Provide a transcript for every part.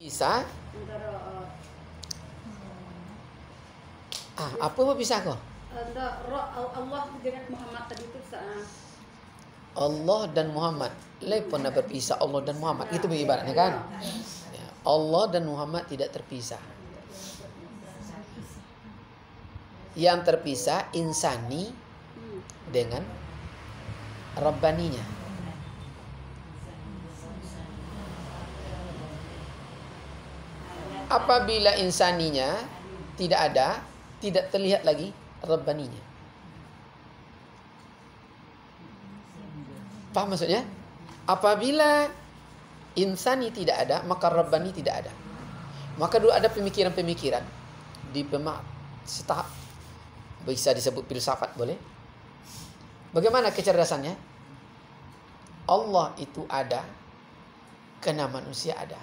Bisa? Apa bisa kok? Allah dengan Muhammad tadi itu Allah dan Muhammad. Pernah berpisah Allah dan Muhammad. Itu ibaratnya kan? Ya, Allah dan Muhammad tidak terpisah. Yang terpisah insani dengan Rabbaninya. Apabila insaninya tidak ada, tidak terlihat lagi Rabbaninya. Paham maksudnya? Apabila insani tidak ada, maka Rabbani tidak ada. Maka dulu ada pemikiran-pemikiran di setahap, bisa disebut filsafat, boleh? Bagaimana kecerdasannya? Allah itu ada karena manusia ada.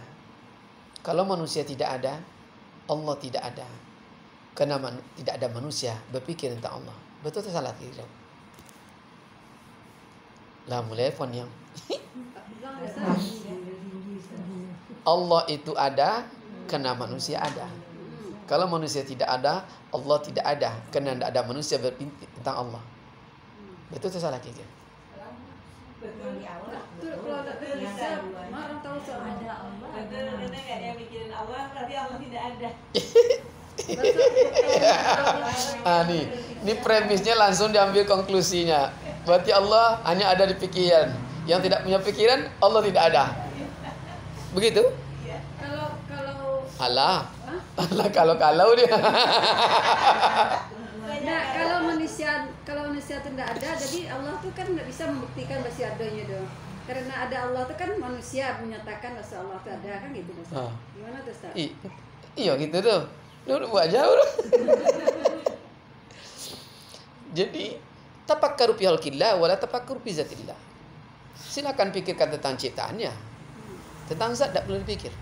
Kalau manusia tidak ada, Allah tidak ada. Karena tidak ada manusia berpikir tentang Allah. Betul atau salah tidak? Lah mulai phone yang Allah itu ada karena manusia ada. Kalau manusia tidak ada, Allah tidak ada karena tidak ada manusia berpikir tentang Allah. Betul atau salah tidak? betul. Kalau tidak bisa, orang tahu ada Allah. Betul, karena nggak ada yang mikirin Allah, berarti Allah tidak ada. Ini premisnya langsung diambil konklusinya. Berarti Allah hanya ada di pikiran. Yang tidak punya pikiran, Allah tidak ada. Begitu? Kalau Kalau dia. nah, kalau manusia itu tidak ada, jadi Allah tuh kan tidak bisa membuktikan bahwa adanya dong. Karena ada Allah tuh kan manusia menyatakan bahwa Allah itu ada, kan gitu Ustaz. Gimana tuh Ustaz? Iya gitu tuh. Lu buat jauh. Jadi tafakkaru fi khalqillah wala tafakkaru fi zatillah. Silakan pikirkan tentang ciptaannya. Tentang zat tidak perlu dipikir.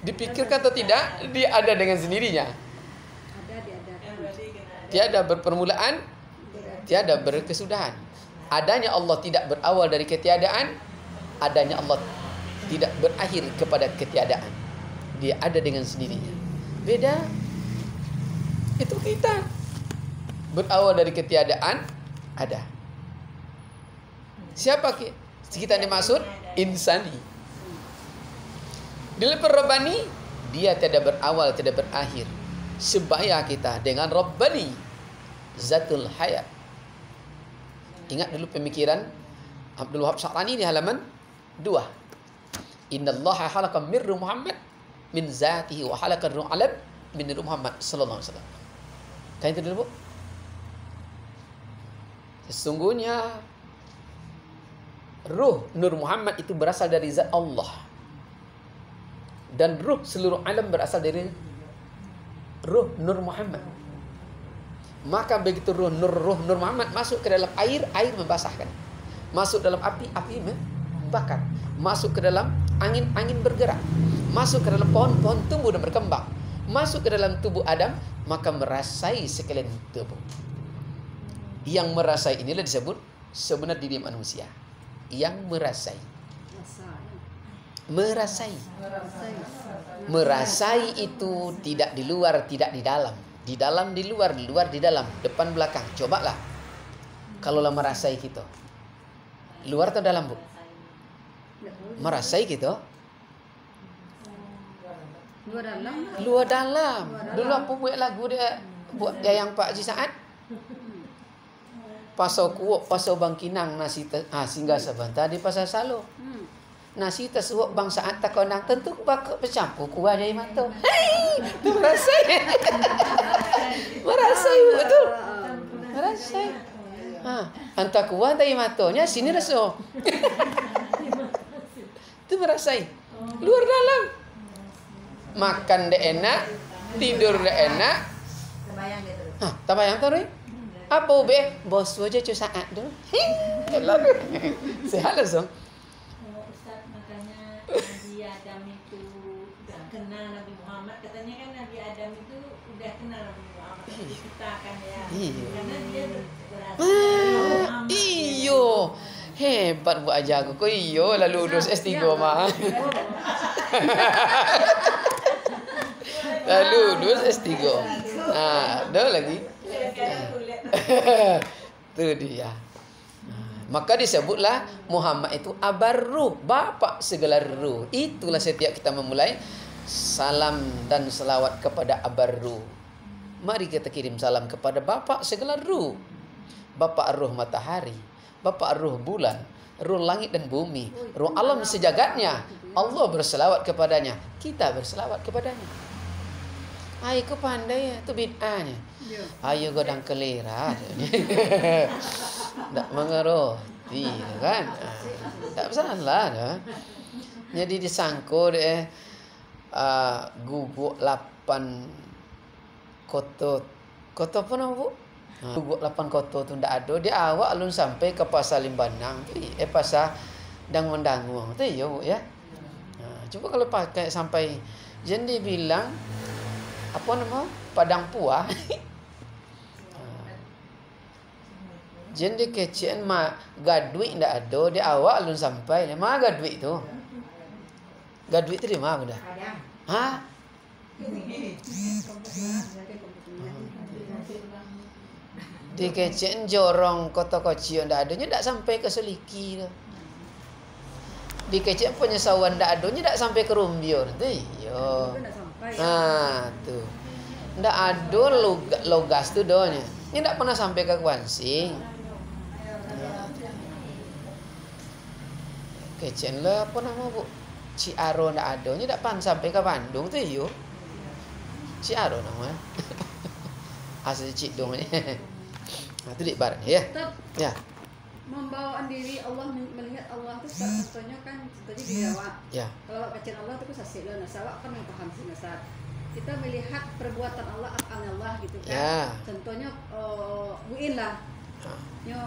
Dipikirkan atau tidak, dia ada dengan sendirinya. Tiada berpermulaan, tiada berkesudahan. Adanya Allah tidak berawal dari ketiadaan, adanya Allah tidak berakhir kepada ketiadaan. Dia ada dengan sendirinya. Beda. Itu kita. Berawal dari ketiadaan, ada. Siapa kita dimaksud? Insani. Di level Rabbani, dia tidak berawal, tidak berakhir. Sebaya kita dengan Rabbani, Zatul Hayat. Ingat dulu pemikiran Abdul Wahab Sya'rani di halaman 2. Innallaha khalaqa min Muhammad min zatihi wa khalaqa ruh alam min Muhammad sallallahu alaihi wasallam. Kan itu dulu, Bu? Sesungguhnya ruh Nur Muhammad itu berasal dari zat Allah. Dan ruh seluruh alam berasal dari ruh Nur Muhammad. Maka begitu ruh Nur Muhammad masuk ke dalam air, air membasahkan. Masuk dalam api, api membakar. Masuk ke dalam angin, angin bergerak. Masuk ke dalam pohon, pohon tumbuh dan berkembang. Masuk ke dalam tubuh Adam, maka merasai sekalian tubuh. Yang merasai inilah disebut sebenarnya diri manusia. Yang merasai. Merasai itu tidak di luar, tidak di dalam. Di dalam, di luar, di luar, di dalam. Depan, belakang. Cobalah. Kalaulah merasai gitu. Luar atau dalam, Bu? Merasai gitu. Luar dalam. Dulu aku buat lagu dia, buat yang Pak Haji Saad. Pasau kuok, pasau bangkinang, nasi singgah sebentar di pasar Salo. Nasi tersuap bang Saat takonang tentu bakal bercampur kuah dari mata. Hei, tu merasai. Merasai betul. Merasai. Antara kuah dari matanya sini rasa. Tu merasai. Luar dalam. Makan dia enak, tidur dia enak. Tabayang tu, Roy? Apa ube? Bos aja cu Saat tu. Sehat langsung. Nabi Adam itu udah kenal Nabi Muhammad, katanya kan Nabi Adam itu udah kenal Nabi Muhammad, diciptakan ya. Karena dia berasal dari Muhammad. Iyo, hebat Bu Aja aku. Iyo lalu lulus S3 mah. lulus S3. Ada lagi. Itu dia. Maka disebutlah Muhammad itu abar ruh, bapak segala ruh. Itulah setiap kita memulai salam dan selawat kepada abar ruh. Mari kita kirim salam kepada bapak segala ruh. Bapak ruh matahari, bapak ruh bulan, ruh langit dan bumi, ruh alam sejagatnya. Allah berselawat kepadanya, kita berselawat kepadanya. Ayo kau pandai ya, itu bid'ahnya. Ayo godang kelira. Tak mengerti kan? Tak bersalah dah. Jadi disangko deh guguk 8 koto apa nama bu? Guguk 8 koto tu ndak ada. Dia awak alun sampai ke pasar Limbanang tu, pasar Dangun tu ya bu ya. Cuba kalau pakai sampai jadi bilang apa nama? Padang Puah. Jadi kecian mah gaduit ndak ada, dia awak alun sampai. Mana gaduit tu? Gaduit tu di mana dah? Ha? Di kecian jorong kota kecil ndak adanya, ndak sampai ke Seliki tu. Di kecian penyesawan ndak adanya, ndak sampai ke Rumbio tu. Yo. Tu. Ndak ada logas tu doanya. Ini ndak pernah sampai ke Kuansing. Kecen lah apa nama bu? Ciaro ndak adanya, ndak pan sampai ke Bandung tu yo. Ciaro nama. Asal Cik dong ni. Itu di barat ya. Ya. Membawaan diri Allah, melihat Allah tu contohnya kan contohnya di awak. Ya. Kalau kecil Allah tu sasih lah, nasawak kan yang paham sih nasat. Kita melihat perbuatan Allah, af'al Allah gitu kan. Ya. Contohnya buin lah. Nyo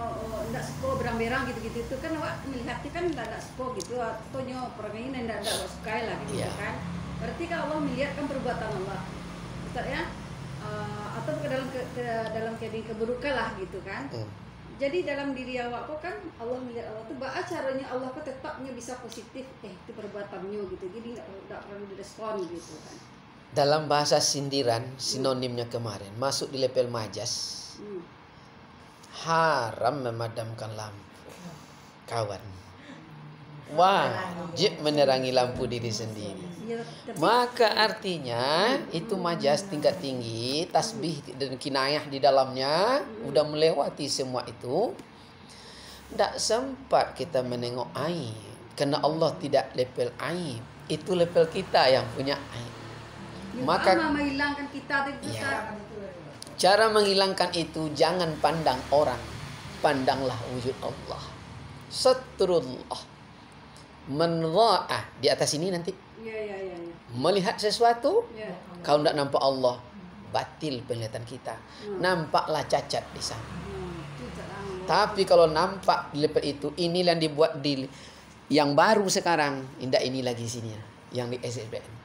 ndak suka berang-berang gitu-gitu itu kan awak melihatnya kan ndak suka gitu, atau nyo perangin ndak suka lah gitu kan. Berarti kalau Allah melihat kan perbuatan Allah. Betul ya? Atau ke dalam keburukan lah gitu kan. Jadi dalam diri awak kok kan Allah melihat Allah tuh bagaimana caranya Allah kok tetapnya bisa positif itu perbuatannya gitu. Jadi enggak perlu direspon gitu kan. Dalam bahasa sindiran sinonimnya kemarin masuk di level majas. Haram memadamkan lampu. Kawan. Wajib menerangi lampu diri sendiri. Maka artinya itu majas tingkat tinggi, tasbih dan kinayah di dalamnya udah melewati semua itu. Tidak sempat kita menengok aib, karena Allah tidak level aib. Itu level kita yang punya aib. Maka menghilangkan kita ya, cara menghilangkan itu jangan pandang orang, pandanglah wujud Allah. Satrullah. Menra'ah di atas ini nanti. Ya. Melihat sesuatu, kalau tidak nampak Allah, batil penglihatan kita. Nampaklah cacat di sana. Tapi kalau nampak di level itu, inilah yang dibuat di yang baru sekarang, indah ini lagi sini, yang di SSBN.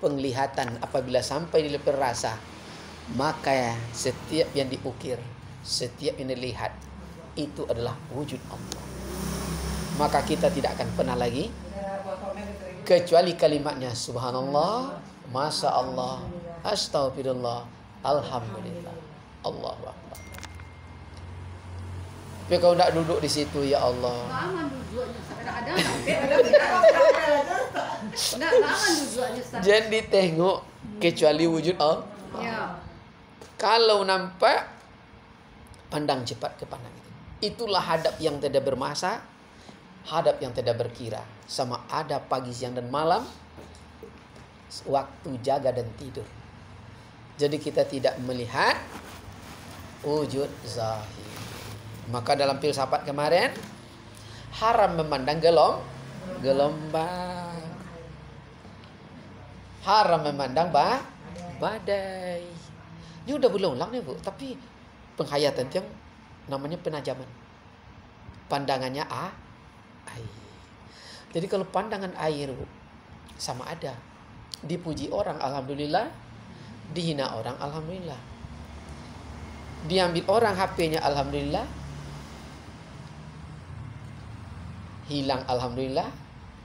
Penglihatan apabila sampai di level rasa, maka setiap yang diukir, setiap yang dilihat, itu adalah wujud Allah. Maka kita tidak akan pernah lagi kecuali kalimatnya subhanallah, masya Allah, astagfirullah, alhamdulillah, Allahu akbar. Tapi kalau tidak duduk di situ, ya Allah. Lama duduknya, kadang-kadang jangan ditengok kecuali wujud Allah. Ya. Kalau nampak, pandang cepat ke pandang itu. Itulah hadap yang tidak bermasa, hadap yang tidak berkira. Sama ada pagi, siang, dan malam, waktu jaga dan tidur. Jadi kita tidak melihat wujud zahir. Maka dalam filsafat kemarin, haram memandang gelombang. Haram memandang badai. Ini udah berulang nih bu, tapi penghayatan yang namanya penajaman. Pandangannya air. Jadi kalau pandangan air bu, sama ada. Dipuji orang alhamdulillah, dihina orang alhamdulillah. Diambil orang HP-nya alhamdulillah, hilang alhamdulillah,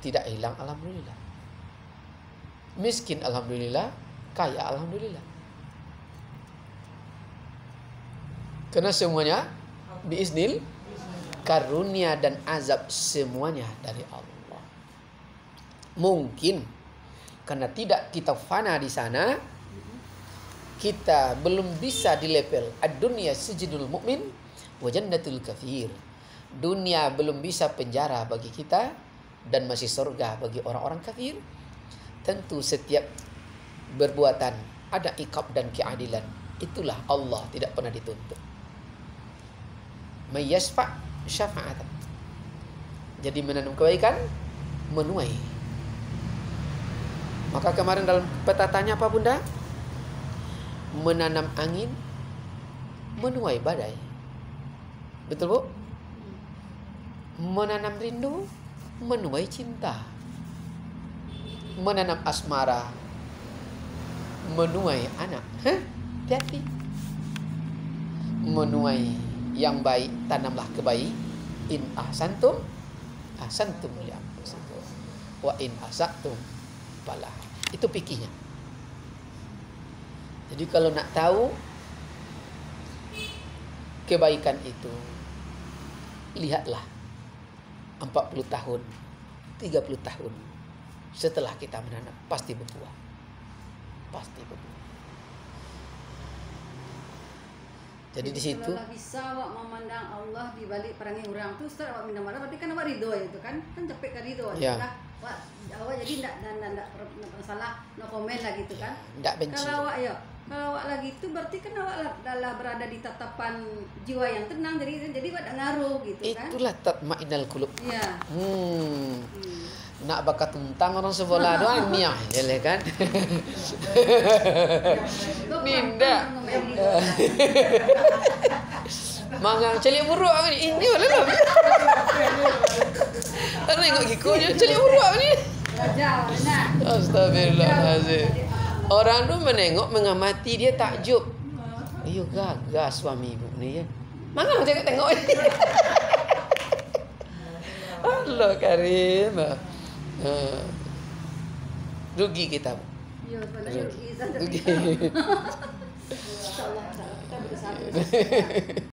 tidak hilang alhamdulillah. Miskin alhamdulillah, kaya alhamdulillah. Karena semuanya biiznil, karunia dan azab semuanya dari Allah. Mungkin karena tidak kita fana di sana, kita belum bisa di level ad-dunya sijnul mu'min wa jannatul kafir. Dunia belum bisa penjara bagi kita dan masih surga bagi orang-orang kafir. Tentu setiap perbuatan ada iqab dan keadilan. Itulah Allah tidak pernah dituntut. May yasfa' syafa'atan. Jadi menanam kebaikan, menuai. Maka kemarin dalam peta tanya apa Bunda? Menanam angin, menuai badai. Betul Bu? Menanam rindu, menuai cinta. Menanam asmara, menuai anak. Hati-hati. Menuai yang baik, tanamlah kebaikan. In ahsantum, ahsantum li anfusikum. Wa in asatum, falah. Itu fikihnya. Jadi kalau nak tahu kebaikan itu, lihatlah 40 tahun, 30 tahun setelah kita menanam pasti berbuah. Pasti berbuah. Jadi di situ kalau bisa awak memandang Allah di balik perangai orang tu, Ustaz awak minta maaf berarti kan awak ridho itu kan capek kan ridho ya. Awak jadi tidak masalah, no komen lah gitu kan. Tidak benci. Kalau awak lagi itu berarti kan awak adalah berada di tatapan jiwa yang tenang, jadi awak tak ngaruh gitu kan. Itulah tatmainnal qulub. Iya. Nak bakat tentang orang sebelah doang niah ya kan. Ninda. Mangang celik buruk ni. Ini boleh lah. Tak tengok gikonya celik buruk ni. Astagfirullahalazim. Orang tu menengok mengamati dia takjub. Ayo gagas suami ibu ni ya. Mangang tengok ni. Allah Karim. Rugi kita. Ya, rugi. Rugi. InsyaAllah kita bersama.